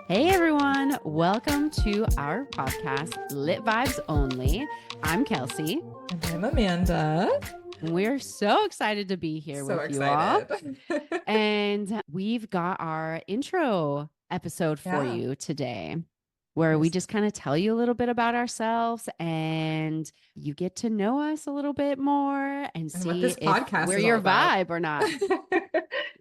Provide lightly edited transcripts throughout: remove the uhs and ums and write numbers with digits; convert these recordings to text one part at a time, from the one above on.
Hey everyone, welcome to our podcast, Lit Vibes Only. I'm Kelsey. And I'm Amanda. We're so excited to be here So with you all. excited. And we've got our intro episode for Yeah. you today, where we just kind of tell you a little bit about ourselves and you get to know us a little bit more and what see this if podcast we're is your all about. vibe or not.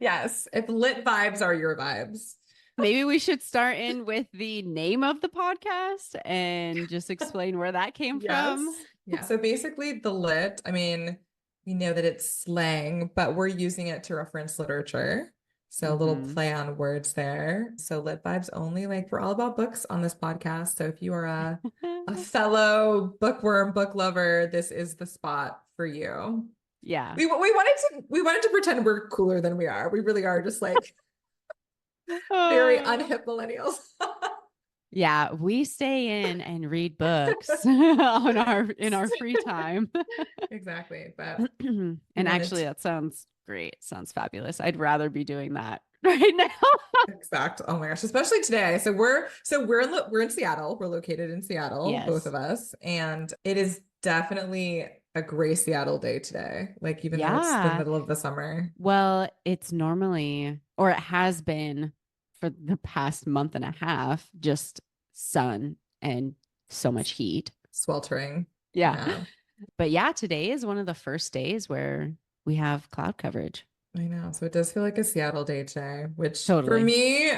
Yes, if lit vibes are your vibes. Maybe we should start in with the name of the podcast and just explain where that came from. Yeah. So basically the lit, I mean, we know that it's slang, but we're using it to reference literature. So a little play on words there. So lit vibes only, like we're all about books on this podcast. So if you are a fellow bookworm, book lover, this is the spot for you. Yeah. We wanted to pretend we're cooler than we are. We really are just like very unhip millennials. Yeah, we stay in and read books in our free time. Exactly. But and actually that sounds great. Sounds fabulous. I'd rather be doing that right now. Exact. Oh my gosh, especially today. So we're in Seattle. We're located in Seattle, Yes. both of us, and it is definitely a gray Seattle day today. Like even though it's the middle of the summer. Well, it's normally, or it has been for the past month and a half, just sun and so much heat. Sweltering. Yeah. But yeah, today is one of the first days where we have cloud coverage. I know. So it does feel like a Seattle day today, which Totally. for me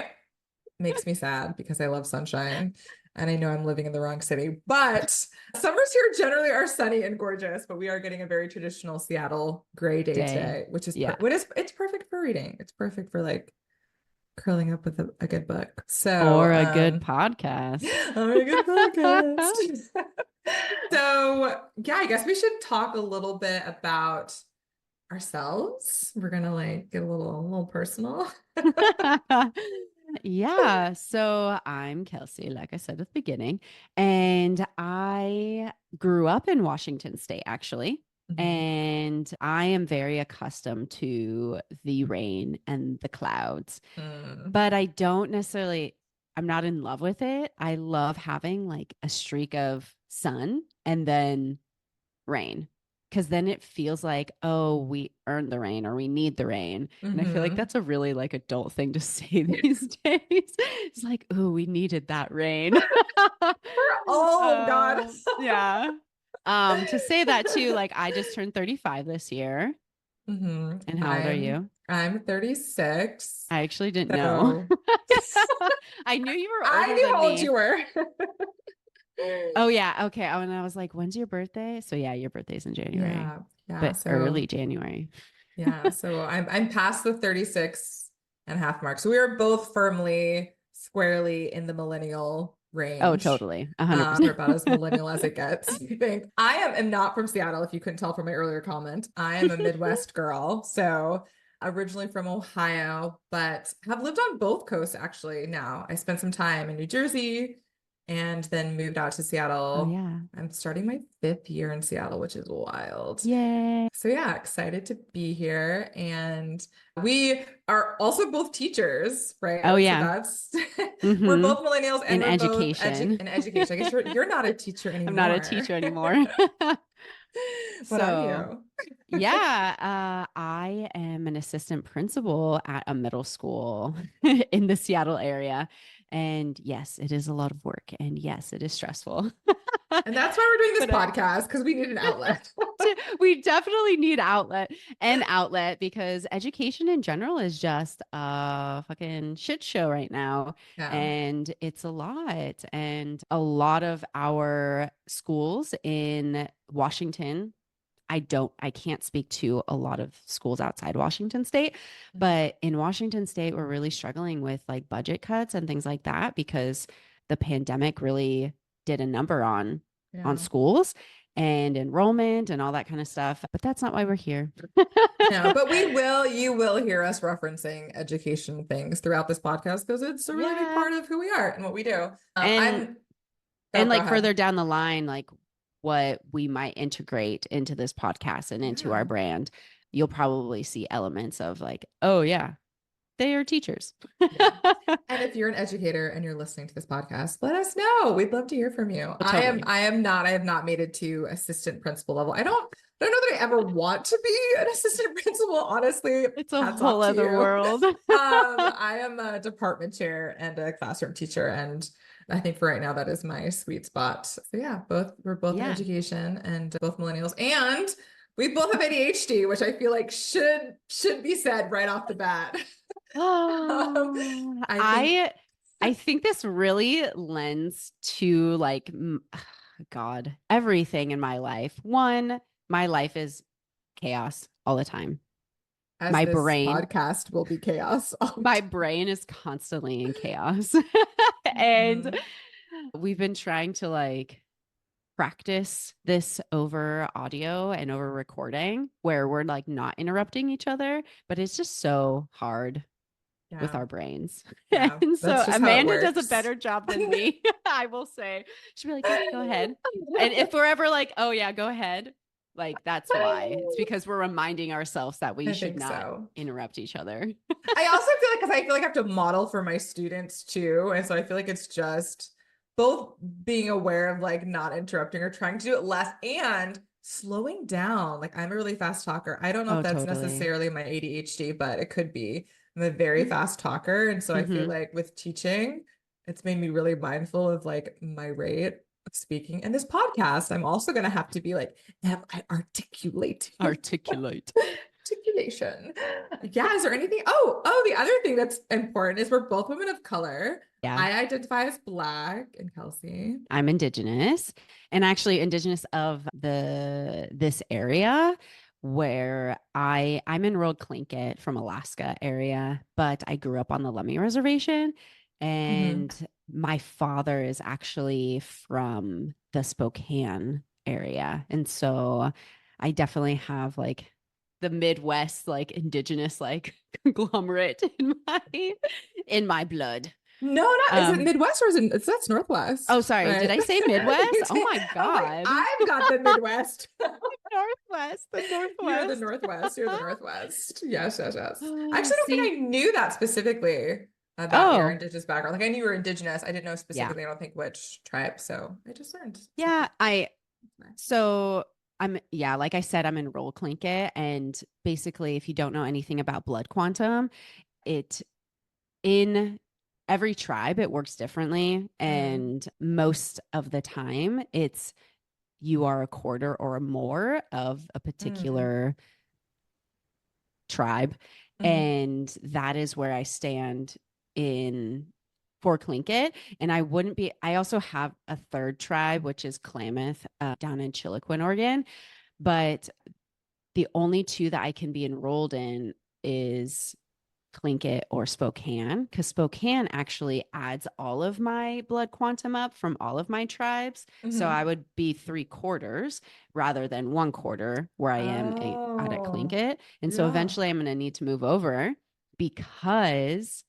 makes me sad because I love sunshine. And I know I'm living in the wrong city, but summers here generally are sunny and gorgeous, but we are getting a very traditional Seattle gray day today, which is, it's perfect for reading. It's perfect for like curling up with a good book. Or a good podcast. Or a good podcast. So yeah, I guess we should talk a little bit about ourselves. We're going to like get a little personal. Yeah. So I'm Kelsey, like I said at the beginning, and I grew up in Washington State, actually. And I am very accustomed to the rain and the clouds, but I don't necessarily, I'm not in love with it. I love having like a streak of sun and then rain. Because then it feels like, oh, we earned the rain or we need the rain. And I feel like that's a really like adult thing to say these days. It's like, oh, we needed that rain. Oh, God. Yeah. To say that too, like I just turned 35 this year. And how old are you? I'm 36. I actually didn't know. I knew you were older I knew than how old me. you were. Oh yeah. Okay. Oh, and I was like, when's your birthday? So yeah, your birthday's in January. Yeah. But so, early January. Yeah. So I'm past the 36 and a half mark. So we are both firmly, squarely in the millennial range. Oh, totally. 100%. We're about as millennial as it gets. I think I am not from Seattle, if you couldn't tell from my earlier comment. I am a Midwest girl. So originally from Ohio, but have lived on both coasts actually now. I spent some time in New Jersey and then moved out to Seattle. Oh, yeah. I'm starting my 5th year in Seattle, which is wild. Yay. So yeah, excited to be here. And we are also both teachers, right? Oh, yeah. So that's, we're both millennials and in we're education. both in education. I guess you're not a teacher anymore. I'm not a teacher anymore. What are you? Yeah, I am an assistant principal at a middle school in the Seattle area. And yes, it is a lot of work. And yes, it is stressful. And that's why we're doing this podcast, because we need an outlet. We definitely need an outlet because education in general is just a fucking shit show right now. Yeah. And it's a lot. And a lot of our schools in Washington, I can't speak to a lot of schools outside Washington State, but in Washington State, we're really struggling with like budget cuts and things like that because the pandemic really did a number on schools and enrollment and all that kind of stuff. But that's not why we're here. No, but you will hear us referencing education things throughout this podcast because it's a really big part of who we are and what we do. And like further down the line, like what we might integrate into this podcast and into our brand, you'll probably see elements of like, oh yeah, they are teachers. Yeah. And if you're an educator and you're listening to this podcast, let us know. We'd love to hear from you. Totally. I have not made it to assistant principal level. I don't know that I ever want to be an assistant principal. Honestly, It's a hats whole off to other you. world. I am a department chair and a classroom teacher, and I think for right now that is my sweet spot. So yeah, we're both in education and both millennials, and we both have ADHD, which I feel like should be said right off the bat. Oh, I think this really lends to like God, everything in my life. One, my life is chaos all the time. As my this brain podcast will be chaos. My brain is constantly in chaos. And we've been trying to like practice this over audio and over recording where we're like not interrupting each other, but it's just so hard with our brains. Yeah, and so Amanda does a works. better job than me, I will say. She'll be like, yeah, go ahead. And if we're ever like, oh yeah, go ahead, like that's why. It's because we're reminding ourselves that we should not interrupt each other. I also feel like, because I feel like I have to model for my students too. And so I feel like it's just both being aware of like not interrupting or trying to do it less and slowing down. Like I'm a really fast talker. I don't know if that's necessarily my ADHD, but it could be. I'm a very fast talker. And so I feel like with teaching, it's made me really mindful of like my rate of speaking. And this podcast, I'm also going to have to be like, am I articulating? Articulation. Yeah. Is there anything? Oh, the other thing that's important is we're both women of color. Yeah. I identify as Black, and Kelsey. I'm Indigenous, and actually Indigenous of this area where I'm enrolled Tlingit from Alaska area, but I grew up on the Lummi Reservation, and my father is actually from the Spokane area. And so I definitely have like the Midwest, like Indigenous, like conglomerate in my blood. No, is it Midwest or is it that's Northwest? Oh, sorry. Right? Did I say Midwest? Oh my God. I've got the Midwest. Northwest. You're the Northwest. Yes. I actually don't think I knew that specifically about your Indigenous background. Like I knew you were Indigenous. I didn't know specifically, I don't think which tribe. So I just learned. Yeah. Like I said, I'm enrolled Tlingit, and basically if you don't know anything about blood quantum, in every tribe, it works differently. And most of the time you are a quarter or more of a particular tribe. And that is where I stand for Tlingit. And I also have a third tribe, which is Klamath down in Chiloquin, Oregon. But the only two that I can be enrolled in is Tlingit or Spokane, because Spokane actually adds all of my blood quantum up from all of my tribes. So I would be 3/4 rather than 1/4 where I am at Tlingit. And so eventually I'm going to need to move over because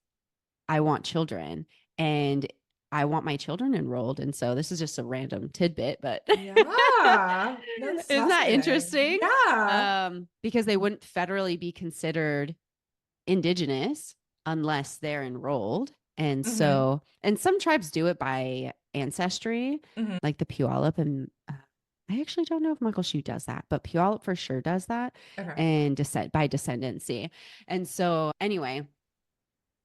I want children and I want my children enrolled. And so this is just a random tidbit, but yeah, isn't that interesting? Yeah. Because they wouldn't federally be considered Indigenous unless they're enrolled. And so, and some tribes do it by ancestry, like the Puyallup, and I actually don't know if Muckleshoot does that, but Puyallup for sure does that, and by descendancy. And so anyway,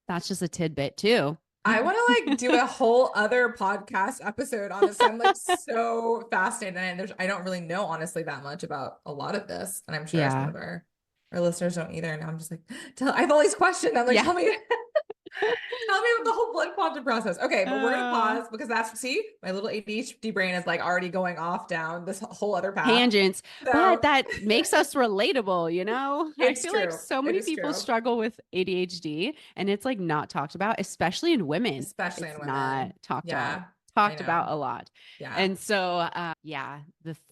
that's just a tidbit too. I want to like do a whole other podcast episode on this. I'm like so fascinated, and I don't really know honestly that much about a lot of this, and I'm sure some of our listeners don't either. And I'm just like, I have all these questions. I'm like, tell me about the whole blood quantum process. Okay, but we're gonna pause because my little ADHD brain is like already going off down this whole other path. Tangents, but that makes us relatable, you know? I feel like so many people struggle with ADHD, and it's like not talked about, especially in women. Especially in women. Not talked about a lot. Yeah. And so yeah,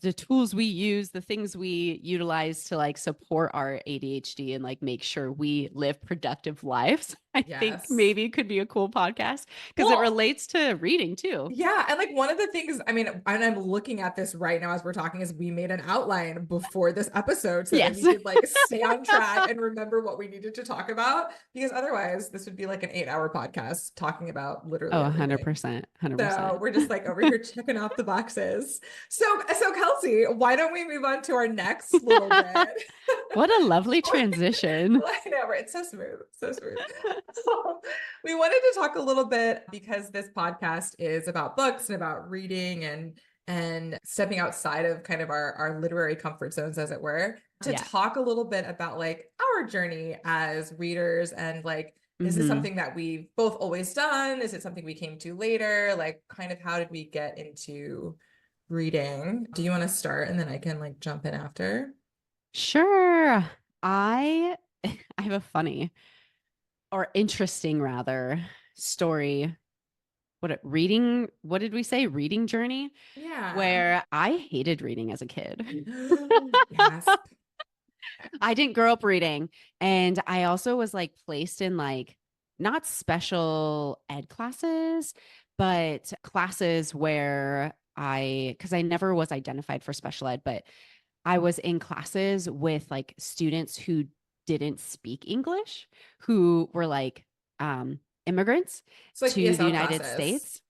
the tools we use, the things we utilize to like support our ADHD and like make sure we live productive lives. I think Yes. maybe it could be a cool podcast because it Well, relates to reading too. yeah, and like one of the things, I mean, and I'm looking at this right now as we're talking, is we made an outline before this episode so that Yes. we could like stay on track and remember what we needed to talk about, because otherwise this would be like an 8-hour podcast talking about literally Oh, everything. 100%. 100%. So we're just like over here checking off the boxes. So Kelsey, why don't we move on to our next little bit? What a lovely transition. I know, right? It's so smooth, so smooth. We wanted to talk a little bit, because this podcast is about books and about reading and stepping outside of kind of our literary comfort zones, as it were, to Yeah. talk a little bit about like our journey as readers, and like, is this Mhm. something that we've both always done? Is it something we came to later? Like, kind of how did we get into reading? Do you want to start and then I can like jump in after? Sure. I I have a funny or interesting rather story. What did we say? Reading journey Yeah. where I hated reading as a kid. Yes. I didn't grow up reading. And I also was like placed in like not special ed classes, but classes where because I never was identified for special ed, but I was in classes with like students who didn't speak English, who were like immigrants It's like to the ESL United classes. States.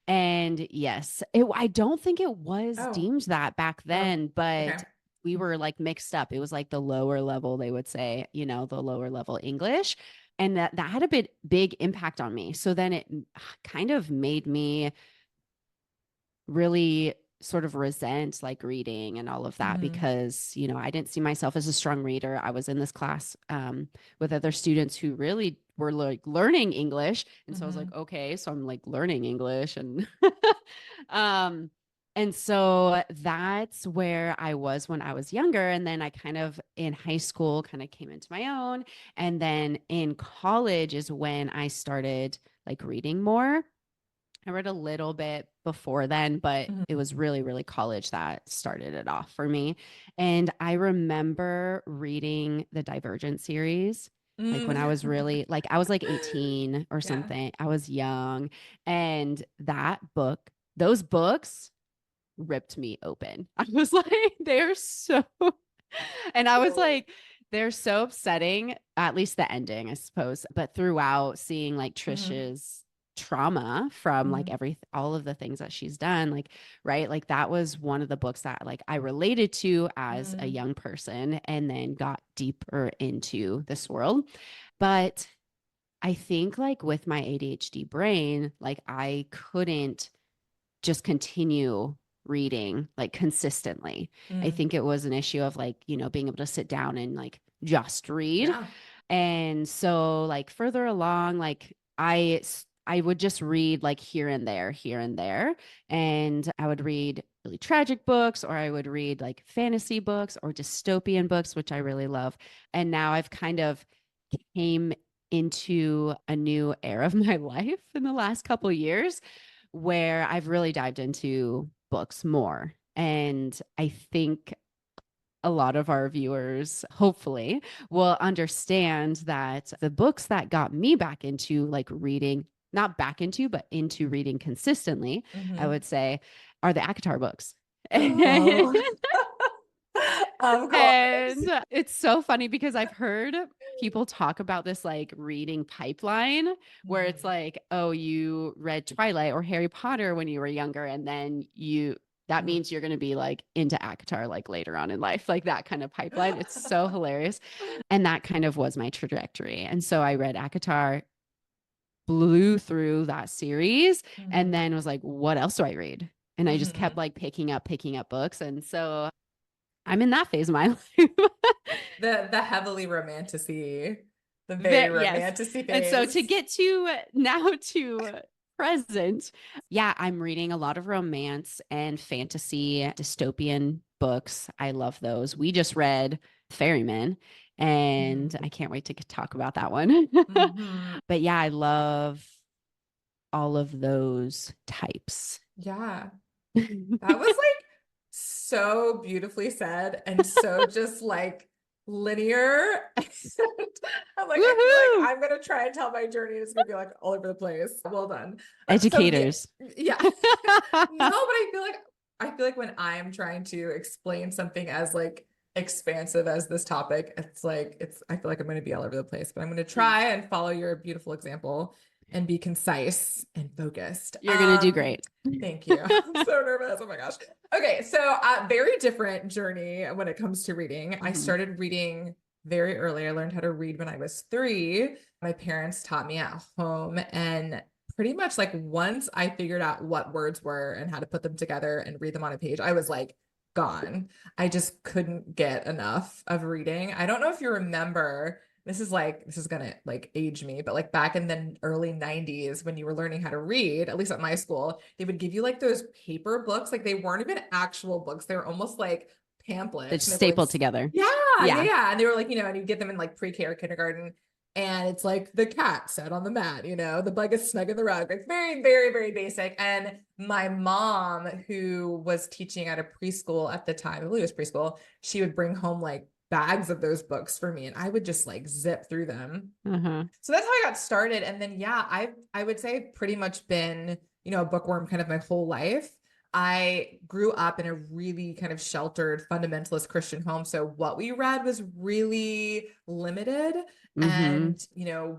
And yes, I don't think it was Oh, deemed that back oh, then, but okay. we were like mixed up. It was like the lower level, they would say, the lower level English. And that had a big impact on me. So then it kind of made me really sort of resent like reading and all of that Hmm. because I didn't see myself as a strong reader. I was in this class with other students who really were like learning English, and so I was like, Hmm. okay, so I'm like learning English, and um and so that's where I was when I was younger. And then I kind of in high school kind of came into my own, and then in college is when I started like reading more. I read a little bit before then, but it Hmm. was really, really college that started it off for me. And I remember reading the Divergent series. Like when I was Mm. really like I was like 18 or Yeah. something. I was young. And those books ripped me open. I was like, they're so and I was like, they're so upsetting, at least the ending, I suppose. But throughout seeing like Hmm. Trisha's trauma from like Hmm. all of the things that she's done, like, right? Like that was one of the books that like I related to as a Hmm. young person and then got deeper into this world. But I think like with my ADHD brain, like I couldn't just continue reading like consistently. I Mm. think it was an issue of like, being able to sit down and like just read. Yeah. And so like further along, like I would just read like here and there, here and there. And I would read really tragic books, or I would read like fantasy books or dystopian books, which I really love. And now I've kind of came into a new era of my life in the last couple of years where I've really dived into books more. And I think a lot of our viewers, hopefully, will understand that the books that got me back into like reading, not back into, but into reading consistently, I Hmm. would say, are the ACOTAR books. Oh, of course. And it's so funny because I've heard people talk about this like reading pipeline where it's Mhm. like, oh, you read Twilight or Harry Potter when you were younger, and then that Mm. means you're going to be like into ACOTAR like later on in life, like that kind of pipeline. It's so hilarious. And that kind of was my trajectory. And so I read ACOTAR, blew through that series, and Mhm. then was like, what else do I read? And I just kept Mhm. like picking up books. And so I'm in that phase of my life. The heavily the very Yes. romanticy And so to phase. get to now to present, yeah, I'm reading a lot of romance and fantasy dystopian books. I love those. We just read Ferryman, and Mhm. I can't wait to talk about that one. Mhm. But yeah, I love all of those types. Yeah. That was like so beautifully said and so just like linear. I'm like, I feel like Woohoo! I'm gonna try and tell my journey. It's gonna be like all over the place. Well done. So yeah, Educators. yeah. No, but I feel like when I'm trying to explain something as like expansive as this topic, it's like I feel like I'm gonna be all over the place, but I'm gonna try and follow your beautiful example and be concise and focused. You're gonna do great. Thank you. I'm so nervous. Oh my gosh. Okay, so very different journey when it comes to reading. I started reading very early. I learned how to read when I was 3. My parents taught me at home, and pretty much like once I figured out what words were and how to put them together and read them on a page, I was like gone. I just couldn't get enough of reading. I don't know if you remember, this is gonna like age me, but like back in the early 90s when you were learning how to read, at least at my school, they would give you like those paper books. Like they weren't even actual books. They were almost like pamphlets. It's stapled together. Yeah. And they were like, and you get them in like pre-K or kindergarten. And it's like the cat sat on the mat, the blanket snug in the rug. It's very, very, very basic. And my mom, who was teaching at a preschool at the time, I believe it was preschool, she would bring home like bags of those books for me, and I would just like zip through them. So that's how I got started. And then, I would say I've pretty much been, a bookworm kind of my whole life. I grew up in a really kind of sheltered fundamentalist Christian home. So what we read was really limited and,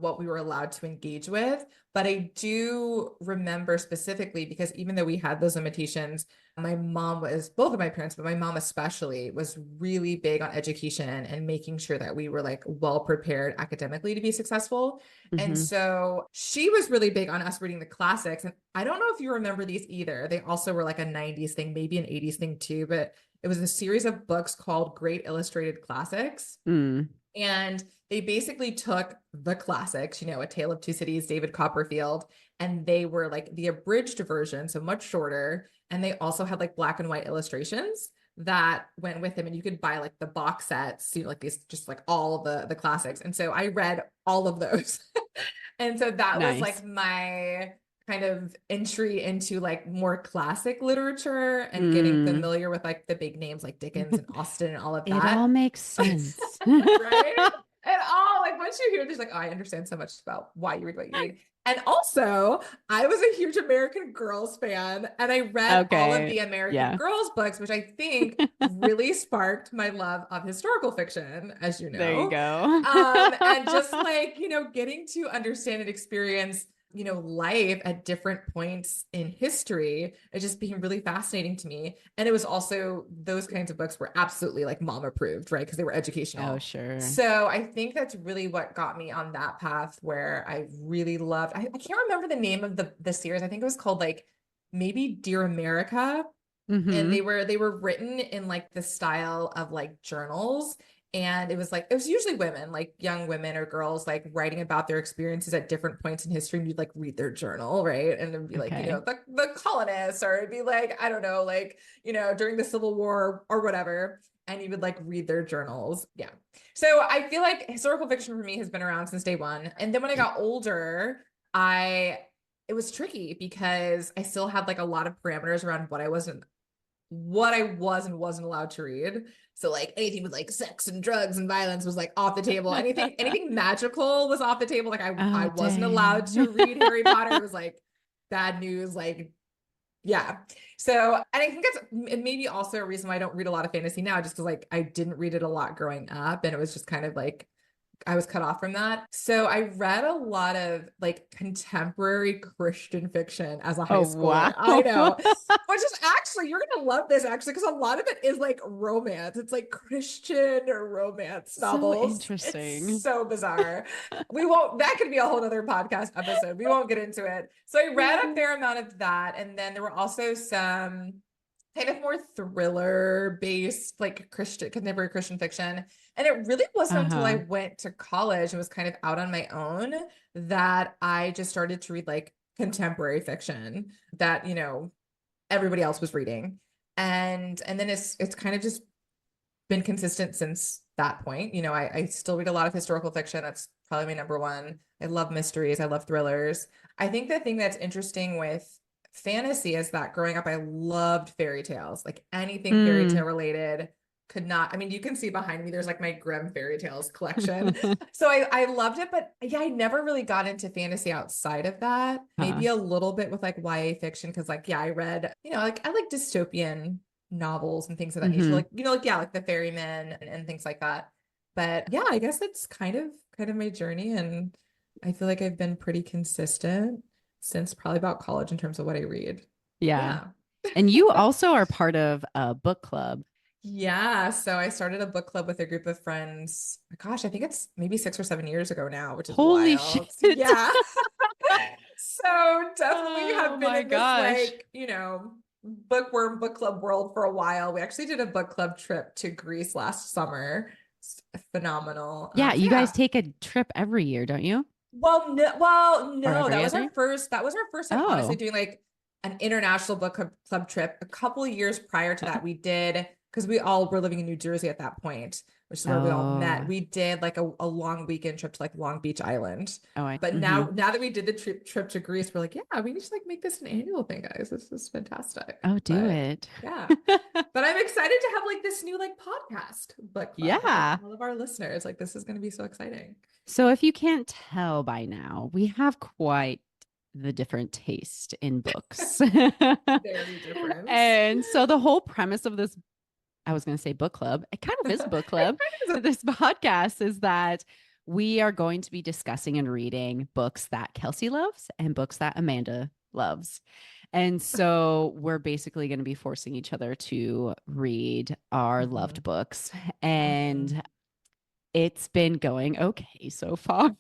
what we were allowed to engage with. But I do remember specifically because even though we had those limitations, both of my parents, but my mom especially was really big on education and making sure that we were like well prepared academically to be successful. And so she was really big on us reading the classics. And I don't know if you remember these either. They also were like a 90s thing, maybe an 80s thing too, but it was a series of books called Great Illustrated Classics. And they basically took the classics, A Tale of Two Cities, David Copperfield, and they were like the abridged version, so much shorter. And they also had like black and white illustrations that went with them, and you could buy like the box sets, like these, just like all the classics. And so I read all of those. And so that was like my kind of entry into like more classic literature and getting familiar with like the big names like Dickens and Austen and all of that. It all makes sense. Right? And all like once you hear this, like, oh, I understand so much about why you read what you read. And also, I was a huge American Girls fan, and I read all of the American Girls books, which I think really sparked my love of historical fiction, as you know. There you go. And just like, getting to understand and experience life at different points in history, it just became really fascinating to me. And it was also, those kinds of books were absolutely like mom approved, right? Because they were educational. Oh, sure. So I think that's really what got me on that path, where I really loved, I can't remember the name of the series. I think it was called like maybe Dear America. And they were written in like the style of like journals. And it was usually women, like young women or girls, like writing about their experiences at different points in history. And you'd like read their journal, right? And it'd be like, the colonists, or it'd be like, I don't know, like, during the Civil War or whatever. And you would like read their journals. Yeah. So I feel like historical fiction for me has been around since day one. And then when I got older, it was tricky because I still had like a lot of parameters around what I was and wasn't allowed to read. So like anything with like sex and drugs and violence was like off the table. Anything magical was off the table. Like I wasn't allowed to read Harry Potter. It was like bad news. Like, yeah. So, and I think that's maybe also a reason why I don't read a lot of fantasy now, just because like I didn't read it a lot growing up, and it was just kind of like I was cut off from that. So I read a lot of like contemporary Christian fiction as a high schooler. Wow. I know. Which is actually, you're going to love this actually, because a lot of it is like romance. It's like Christian or romance novels. So interesting. It's so bizarre. That could be a whole other podcast episode. We won't get into it. So I read a fair amount of that. And then there were also some kind of more thriller based, like contemporary Christian fiction. And it really wasn't until I went to college and was kind of out on my own that I just started to read like contemporary fiction that, everybody else was reading. And then it's kind of just been consistent since that point. I still read a lot of historical fiction. That's probably my number one. I love mysteries. I love thrillers. I think the thing that's interesting with fantasy is that growing up, I loved fairy tales, like anything fairy Mm. tale related. Could not, I mean, you can see behind me, there's like my Grimm fairy tales collection. So I loved it, but yeah, I never really got into fantasy outside of that. Maybe a little bit with like YA fiction, because like, yeah, I read, like I like dystopian novels and things of that nature. Mm-hmm. Like, yeah, like the Ferryman and things like that. But yeah, I guess that's kind of my journey. And I feel like I've been pretty consistent since probably about college in terms of what I read. Yeah. Yeah. And you also are part of a book club. Yeah, so I started a book club with a group of friends. Gosh, I think it's maybe 6 or 7 years ago now, which is Holy shit. wild. Yeah. So definitely Oh have been my in this gosh. like, bookworm book club world for a while. We actually did a book club trip to Greece last summer. It's phenomenal. Yeah, So you guys yeah. take a trip every year, don't you? Or Well, no, every that was other? our first time honestly Oh. doing like an international book club trip. A couple of years prior to that, we did, because we all were living in New Jersey at that point, which is where we all met. Oh. We did like a long weekend trip to like Long Beach Island. Oh, I But mhm. now that we did the trip to Greece, we're like, yeah, we need to like make this an annual thing, guys. This is fantastic. Oh, do But it. yeah. But I'm excited to have like this new like podcast book club with like Yeah. all of our listeners. Like this is going to be so exciting. So if you can't tell by now, we have quite the different taste in books. Very different. And so the whole premise of this, I was going to say book club, it kind of is book club. This podcast is that we are going to be discussing and reading books that Kelsey loves and books that Amanda loves. And so we're basically going to be forcing each other to read our loved books. And it's been going okay so far. No,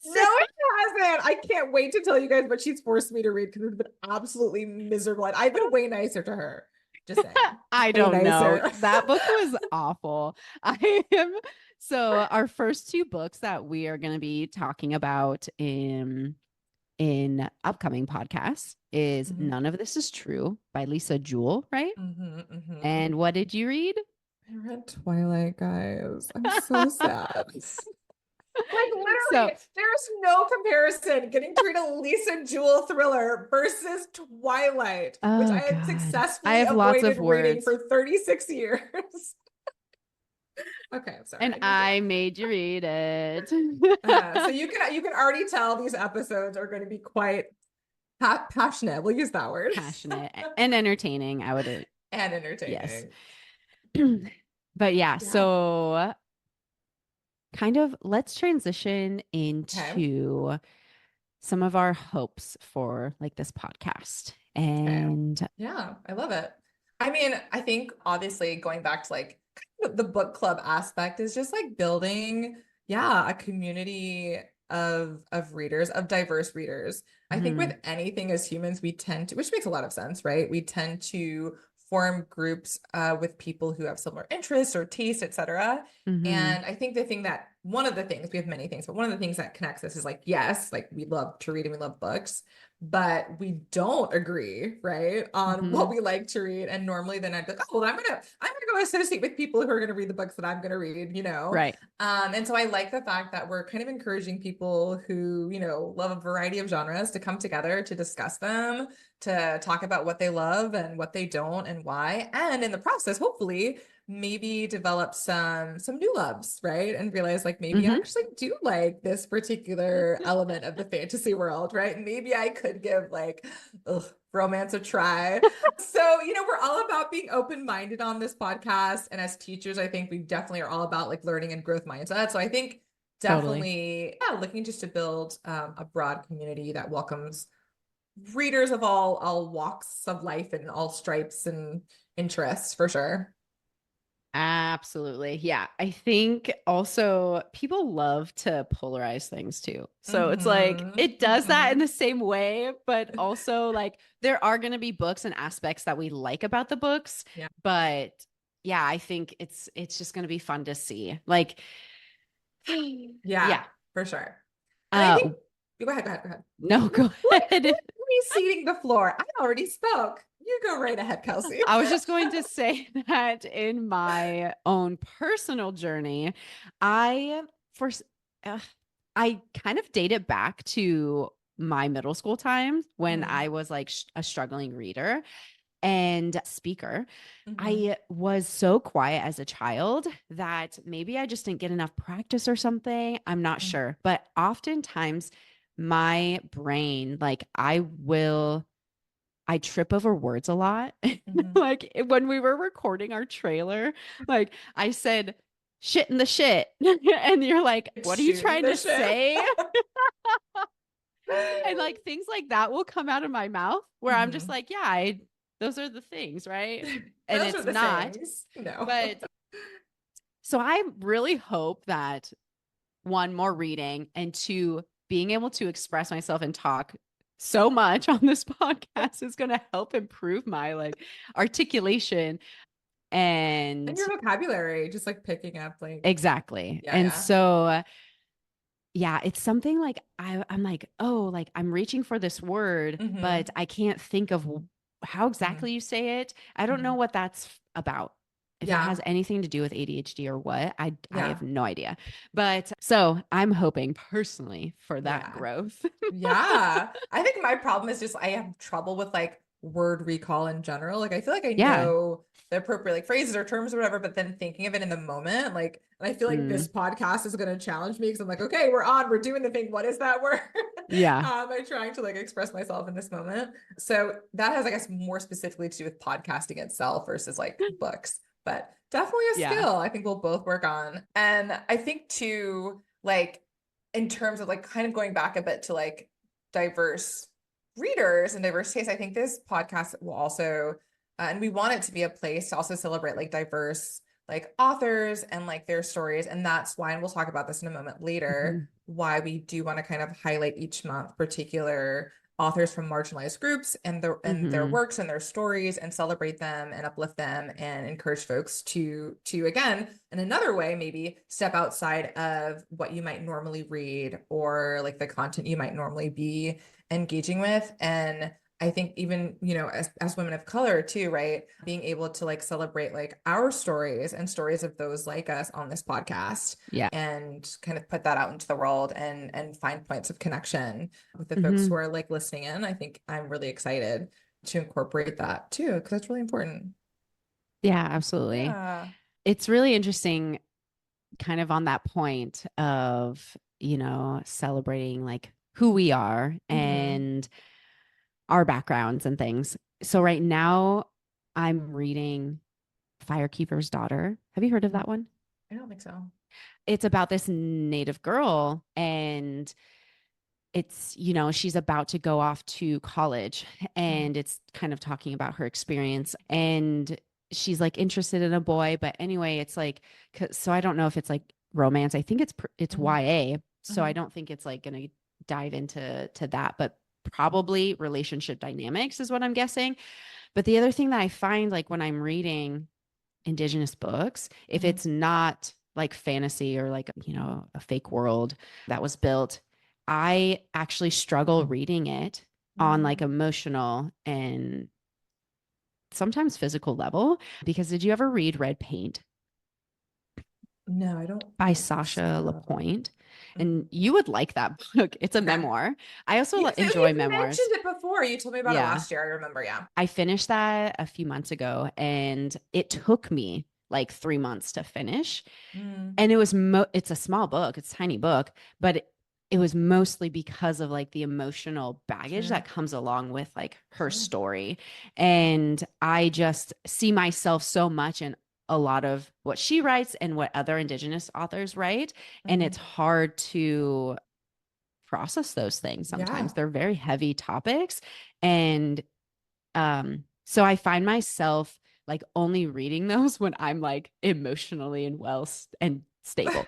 it hasn't. I can't wait to tell you guys what she's forced me to read, because it's been absolutely miserable. And I've been way nicer to her. Just saying. I Way don't know. nicer. That book was awful. I am so our first two books that we are going to be talking about in upcoming podcasts is None of This Is True by Lisa Jewell, right? And what did you read? I read Twilight, guys. I'm so sad. Like literally, So, there's no comparison getting to read a Lisa Jewell thriller versus Twilight, which oh I had God, I successfully have lots avoided of reading words. for 36 years. Okay, I'm sorry. And I made you read it. So you can already tell these episodes are going to be quite passionate. We'll use that word. Passionate and entertaining, I would. And entertaining. Yes. But yeah, so kind of let's transition into some of our hopes for like this podcast. And yeah, I love it. I mean, I think obviously going back to like the book club aspect is just like building, a community of readers, of diverse readers. I think with anything as humans, we tend to, which makes a lot of sense, right? We tend to form groups with people who have similar interests or tastes, etc. And I think one of the things, we have many things, but one of the things that connects us is like, yes, like we love to read and we love books, but we don't agree, right, on what we like to read. And normally then I'd be like, oh, well, I'm gonna go associate with people who are gonna read the books that I'm gonna read, right. And so I like the fact that we're kind of encouraging people who, love a variety of genres to come together to discuss them, to talk about what they love and what they don't and why. And in the process, hopefully maybe develop some new loves, right? And realize like maybe I actually do like this particular element of the fantasy world, right? And maybe I could give like romance a try. So, we're all about being open-minded on this podcast. And as teachers, I think we definitely are all about like learning and growth mindset. So I think definitely looking just to build a broad community that welcomes readers of all walks of life and all stripes and interests, for sure. Absolutely. Yeah. I think also people love to polarize things too. So it's like it does that in the same way, but also like there are going to be books and aspects that we like about the books. Yeah. But yeah, I think it's just going to be fun to see. Like, yeah, for sure. And I think go ahead. No, go ahead. Me ceding the floor. I already spoke. You go right ahead, Kelsey. I was just going to say that in my own personal journey, I kind of date it back to my middle school times when Mm-hmm. I was like a struggling reader and speaker. Mm-hmm. I was so quiet as a child that maybe I just didn't get enough practice or something. I'm not sure. But oftentimes my brain, like I trip over words a lot. Mm-hmm. Like when we were recording our trailer, like I said, shit in the shit. And you're like, what are you Shooting trying the to shit. say? And like things like that will come out of my mouth where I'm just Mm-hmm. like, yeah, those are the things, right? And Those are it's the not. things. No. But so I really hope that one, more reading, and two, being able to express myself and talk so much on this podcast is going to help improve my like articulation And and your vocabulary, just like picking up like, exactly. yeah, And yeah. so yeah, it's something like I'm like, oh, like I'm reaching for this word, but Mm-hmm. I can't think of how Mm-hmm. exactly you say it. I don't know Mm-hmm. what that's about. If it has Yeah. anything to do with ADHD or what, I Yeah. have no idea. But so I'm hoping personally for that Yeah. growth. Yeah. I think my problem is just I have trouble with like word recall in general. Like I feel like I Yeah. know the appropriate like phrases or terms or whatever, but then thinking of it in the moment, like, and I feel like this Mm, podcast is going to challenge me because I'm like, okay, we're on, we're doing the thing. What is that word? yeah. I'm trying to like express myself in this moment. So that has, I guess, more specifically to do with podcasting itself versus like books, but definitely a Yeah. skill I think we'll both work on. And I think too, like, in terms of like kind of going back a bit to like diverse readers and diverse tastes, I think this podcast will also, and we want it to be a place to also celebrate like diverse like authors and like their stories. And that's why, and we'll talk about this in a moment later, Mhm. why we do want to kind of highlight each month particular authors from marginalized groups and their Mhm. works and their stories and celebrate them and uplift them and encourage folks to again in another way maybe step outside of what you might normally read or like the content you might normally be engaging with. And I think even, you know, as women of color too, right? Being able to like celebrate like our stories and stories of those like us on this podcast Yeah. and kind of put that out into the world and find points of connection with the folks who Mhm. are like listening in. I think I'm really excited to incorporate that too, because that's really important. Yeah, absolutely. Yeah. It's really interesting kind of on that point of, celebrating like who we are Mm-hmm. and our backgrounds and things. So right now I'm reading Firekeeper's Daughter. Have you heard of that one? I don't think so. It's about this native girl and it's, she's about to go off to college Mm-hmm. and it's kind of talking about her experience and she's like interested in a boy, but anyway, it's like so I don't know if it's like romance. I think it's YA. So I Mm-hmm. don't think it's like going to dive into that, but probably relationship dynamics is what I'm guessing. But the other thing that I find like when I'm reading indigenous books, if Mm-hmm. it's not like fantasy or like, a fake world that was built, I actually struggle reading it on like Mm-hmm. emotional and sometimes physical level. Because did you ever read Red Paint No, I don't by think Sasha so. Lapointe? Mhm. And you would like that book. It's a Okay. memoir. I also enjoy You've mentioned memoirs. it before. You told me about it Yeah. last year. I remember. Yeah. I finished that a few months ago and it took me like 3 months to finish. Mm, And it's a small book, it's a tiny book, but it was mostly because of like the emotional baggage sure. that comes along with like her Sure. story. And I just see myself so much in a lot of what she writes and what other indigenous authors write. And Mhm. it's hard to process those things sometimes. Yeah. They're very heavy topics. And so I find myself like only reading those when I'm like emotionally and and stable.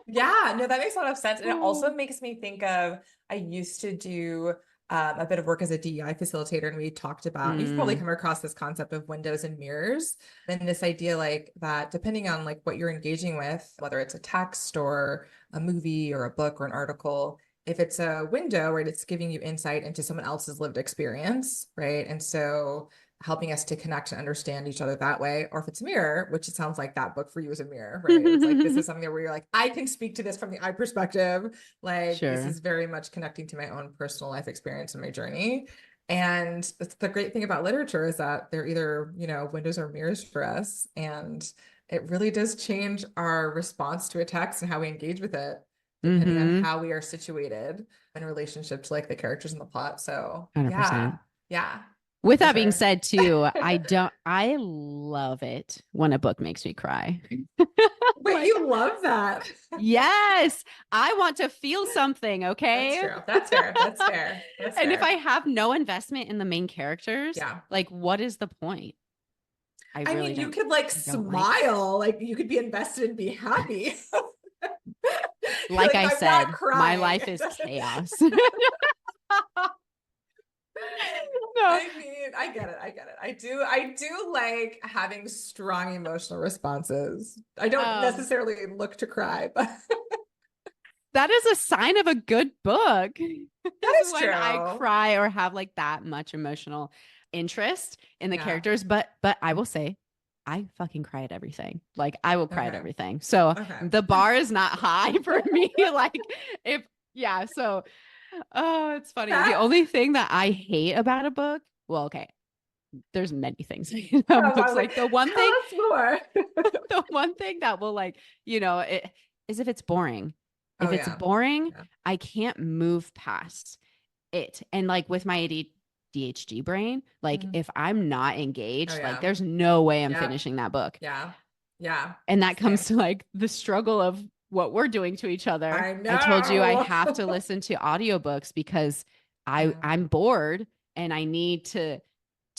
Yeah, no, that makes a lot of sense. And it also Mm. makes me think of I used to do a bit of work as a DEI facilitator, and we talked about, you've probably Mm, come across this concept of windows and mirrors, and this idea like that, depending on like what you're engaging with, whether it's a text or a movie or a book or an article, if it's a window, right, it's giving you insight into someone else's lived experience, right? And so helping us to connect and understand each other that way. Or if it's a mirror, which it sounds like that book for you is a mirror, right? It's like, this is something where you're like, I can speak to this from the I perspective. Like, this Sure. is very much connecting to my own personal life experience and my journey. And it's the great thing about literature is that they're either, you know, windows or mirrors for us. And it really does change our response to a text and how we engage with it, depending on how we are situated in relationship to like the characters in the plot. So 100%. yeah. With For that being sure. said, too, I love it when a book makes me cry. Wait, Like, you love that. yes, I want to feel something. That's Okay. true. That's fair. That's fair. That's And if fair. I have no investment in the main characters, Yeah. like, what is the point? I I really mean, you don't, could like I don't like it. smile, like you could be invested and be happy. You're Like like, I I'm not said, my crying. life is chaos. No. I mean, I get it. I get it. I do like having strong emotional responses. I don't necessarily look to cry, but that is a sign of a good book. that is When true. I cry or have like that much emotional interest in the Yeah. characters. But I will say, I fucking cry at everything. Like, I will cry at Okay. everything. So Okay. the bar is not high for me. Like, if yeah, so oh, it's funny. The only thing that I hate about a book, well, okay, there's many things about I books. was Like like, the one tell thing, us more. the one thing that will like, it is if it's boring. Oh If it's yeah. boring, Yeah. I can't move past it. And like with my ADHD brain, like Mhm. if I'm not Oh engaged, like yeah. there's no way I'm Yeah. finishing that book. Yeah. Yeah. And that comes Same. to like the struggle of what we're doing to each other. I I told you I know. have to listen to audiobooks because Yeah. I'm bored and I need to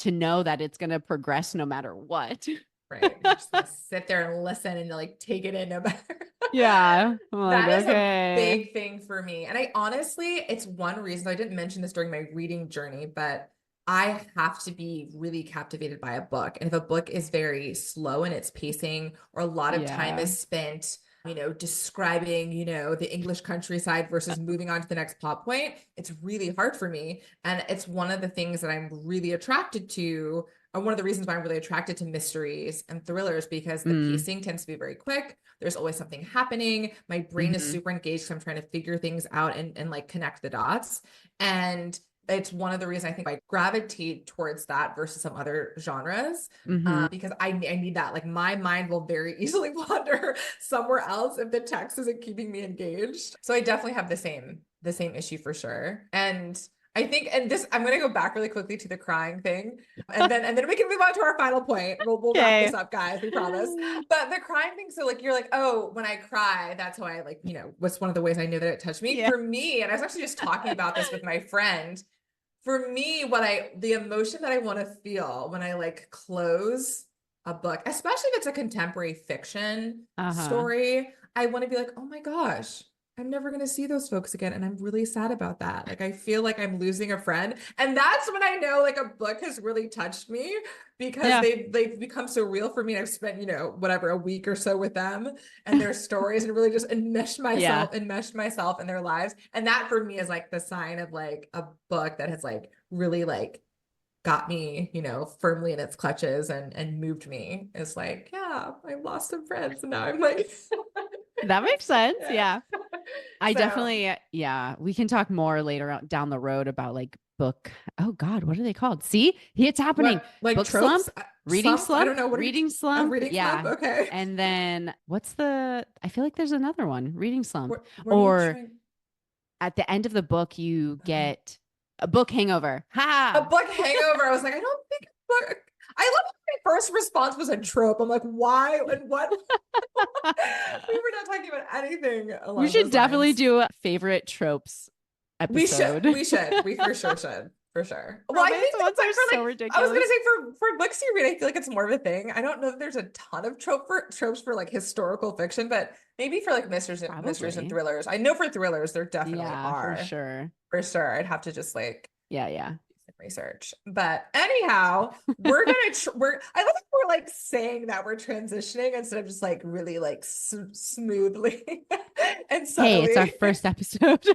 know that it's going to progress no matter what. Right. You're just gonna sit there and listen and like take it in no matter. Yeah. I'm like, That is a okay. big thing for me. And I honestly, it's one reason I didn't mention this during my reading journey, but I have to be really captivated by a book. And if a book is very slow in its pacing, or a lot of time Yeah. is spent, describing, the English countryside versus moving on to the next plot point, it's really hard for me. And it's one of the things that I'm really attracted to, or one of the reasons why I'm really attracted to mysteries and thrillers, because the pacing tends to be very quick. There's always something happening. My brain is super engaged, so I'm trying to figure things out and like connect the dots. And it's one of the reasons I think I gravitate towards that versus some other genres, because I need that. Like my mind will very easily wander somewhere else if the text isn't keeping me engaged. So I definitely have the same issue for sure. And I think, and this, I'm going to go back really quickly to the crying thing, and then we can move on to our final point. We'll wrap this up, guys. We promise. But the crying thing, so like you're like, oh, when I cry, that's how I like, what's one of the ways I know that it touched me. Yeah. For me, and I was actually just talking about this with my friend. For me, the emotion that I want to feel when I like close a book, especially if it's a contemporary fiction story, I want to be like, oh my gosh, I'm never going to see those folks again. And I'm really sad about that. Like, I feel like I'm losing a friend. And that's when I know like a book has really touched me, because they've become so real for me. And I've spent, whatever, a week or so with them and their stories, and really just enmeshed myself in their lives. And that for me is like the sign of like a book that has like really like got me, firmly in its clutches and moved me. Is like, yeah, I lost some friends and now I'm like That makes sense. Yeah. I So, definitely, we can talk more later on down the road about like book. Oh God, what are they called? See, it's happening. what, like Book tropes? slump, reading I slump, don't know. What reading slump. reading Yeah. slump? Okay. And then I feel like there's another one, reading slump. What are you Or trying? at the end of the book, you get a book hangover. A book hangover. I was like, I don't think book. I love how my first response was a trope. I'm like, why and what? We were not talking about anything along We should those definitely lines. do favorite tropes episode. We should. We for sure should. For sure. Well, I Romance think ones it's like are for so like, ridiculous. I was gonna say for books you read, I feel like it's more of a thing. I don't know that there's a ton of tropes for like historical fiction, but maybe for like mysteries and thrillers. I know for thrillers there definitely are. For sure. For sure. I'd have to just like Yeah. research. But anyhow, we're gonna I love that we're like saying that we're transitioning instead of just like really like smoothly and Hey, it's our subtly. first episode.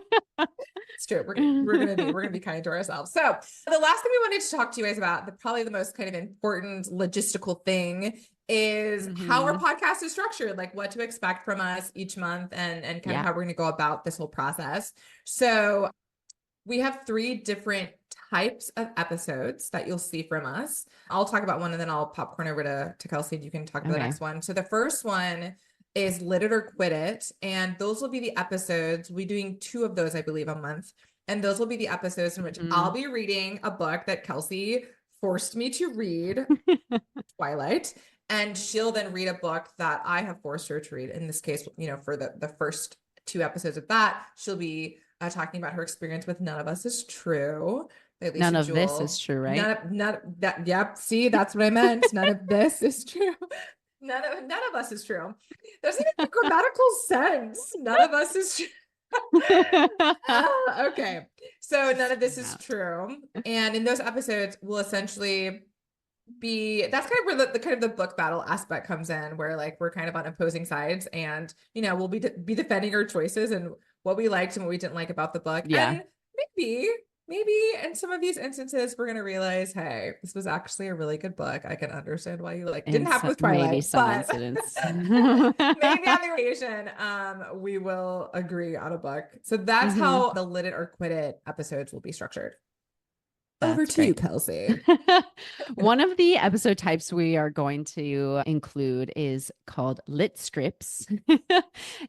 It's true. We're gonna be kind to ourselves. So the last thing we wanted to talk to you guys about, probably the most kind of important logistical thing, is how our podcast is structured, like what to expect from us each month, and kind of how we're going to go about this whole process. So we have 3 different types of episodes that you'll see from us. I'll talk about one and then I'll popcorn over to Kelsey and you can talk about the next one. So the first one is Lit It or Quit It. And those will be the episodes. We're doing 2 of those, I believe, a month. And those will be the episodes in which I'll be reading a book that Kelsey forced me to read, Twilight. And she'll then read a book that I have forced her to read. In this case, you know, for the first 2 episodes of that, she'll be talking about her experience with None of Us Is True. None of this is true, right? None that. Yep. See, that's what I meant. None of this is true. None of us is true. There's even a grammatical sense. None of us is true. Okay. So none of this is true. And in those episodes, we'll essentially that's kind of where the kind of the book battle aspect comes in, where like we're kind of on opposing sides, and you know, we'll be defending our choices and what we liked and what we didn't like about the book. Yeah. And maybe in some of these instances we're going to realize, hey, this was actually a really good book. I can understand why you didn't happen with Twilight, maybe some but incidents. maybe on the occasion we will agree on a book. So that's how the Lit It or Quit It episodes will be structured. Over to you, Kelsey. One of the episode types we are going to include is called Lit Strips.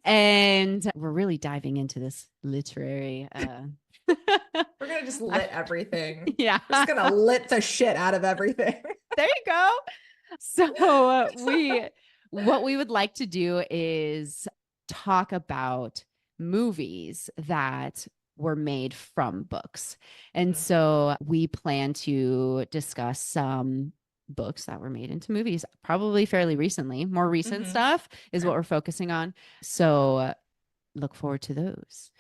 And we're really diving into this literary we're gonna just lit everything. Yeah, we're just gonna lit the shit out of everything. There you go. So what we would like to do is talk about movies that were made from books. And so we plan to discuss some books that were made into movies, probably fairly recently. More recent stuff is what we're focusing on. So look forward to those.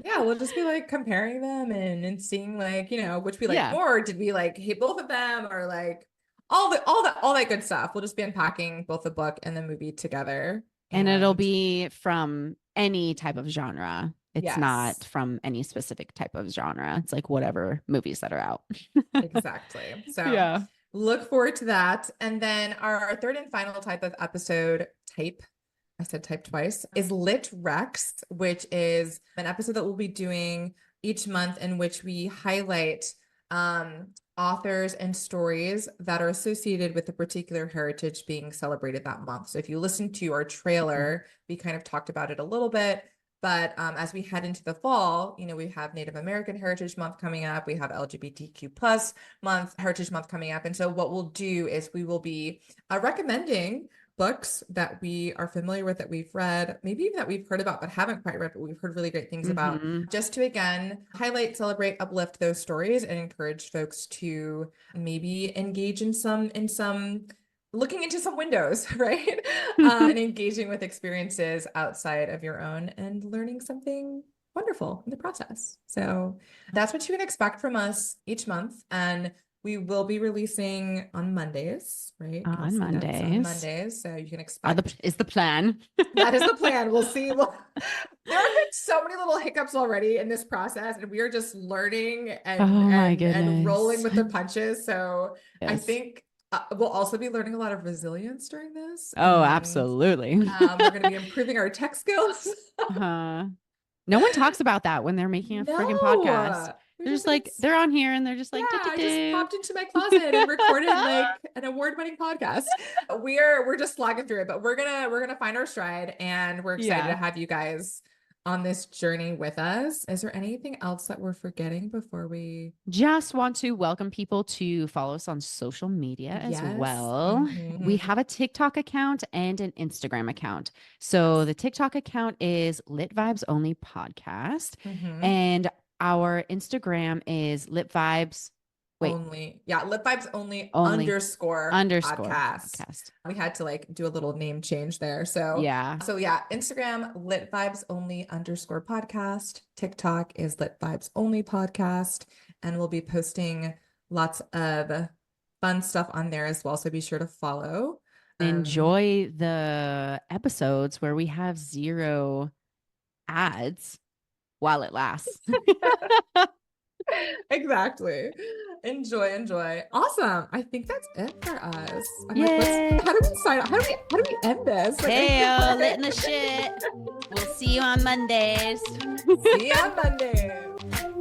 Yeah, we'll just be like comparing them and seeing like, you know, which we like more. Did we like hate both of them, or like all that good stuff? We'll just be unpacking both the book and the movie together. And it'll be from any type of genre. It's not from any specific type of genre. It's like whatever movies that are out. Exactly. So look forward to that. And then our third and final type of episode type, I said type twice, is Lit Recs, which is an episode that we'll be doing each month in which we highlight authors and stories that are associated with a particular heritage being celebrated that month. So if you listen to our trailer, we kind of talked about it a little bit. But as we head into the fall, you know, we have Native American Heritage Month coming up. We have LGBTQ plus Heritage Month coming up. And so what we'll do is we will be recommending books that we are familiar with, that we've read, maybe even that we've heard about but haven't quite read, but we've heard really great things about, just to again highlight, celebrate, uplift those stories and encourage folks to maybe engage in some looking into some windows, right? And engaging with experiences outside of your own and learning something wonderful in the process. So that's what you can expect from us each month. And we will be releasing on Mondays, right? On Mondays. So you can expect. Is the plan. That is the plan. We'll see. There have been so many little hiccups already in this process, and we are just learning and rolling with the punches. So I think we'll also be learning a lot of resilience during this. Oh, absolutely. We're going to be improving our tech skills. No one talks about that when they're making a freaking podcast. They're just like, they're on here and they're just like, I just popped into my closet and recorded like an award-winning podcast. We're just slogging through it, but we're gonna find our stride, and we're excited to have you guys on this journey with us. Is there anything else that we're forgetting before we just want to welcome people to follow us on social media as well? We have a TikTok account and an Instagram account. So the TikTok account is Lit Vibes Only Podcast, and our Instagram is Lit Vibes Only. Yeah, Lit Vibes Only underscore podcast. We had to like do a little name change there. So Instagram Lit Vibes Only underscore podcast. TikTok is Lit Vibes Only Podcast. and we'll be posting lots of fun stuff on there as well. So be sure to follow. Enjoy the episodes where we have 0 ads while it lasts. Exactly. Enjoy. Awesome. I think that's it for us. I'm Yay. like, how do we sign? How do we end this? Like, Hey, lit in the shit. We'll see you on Mondays. See you on Monday.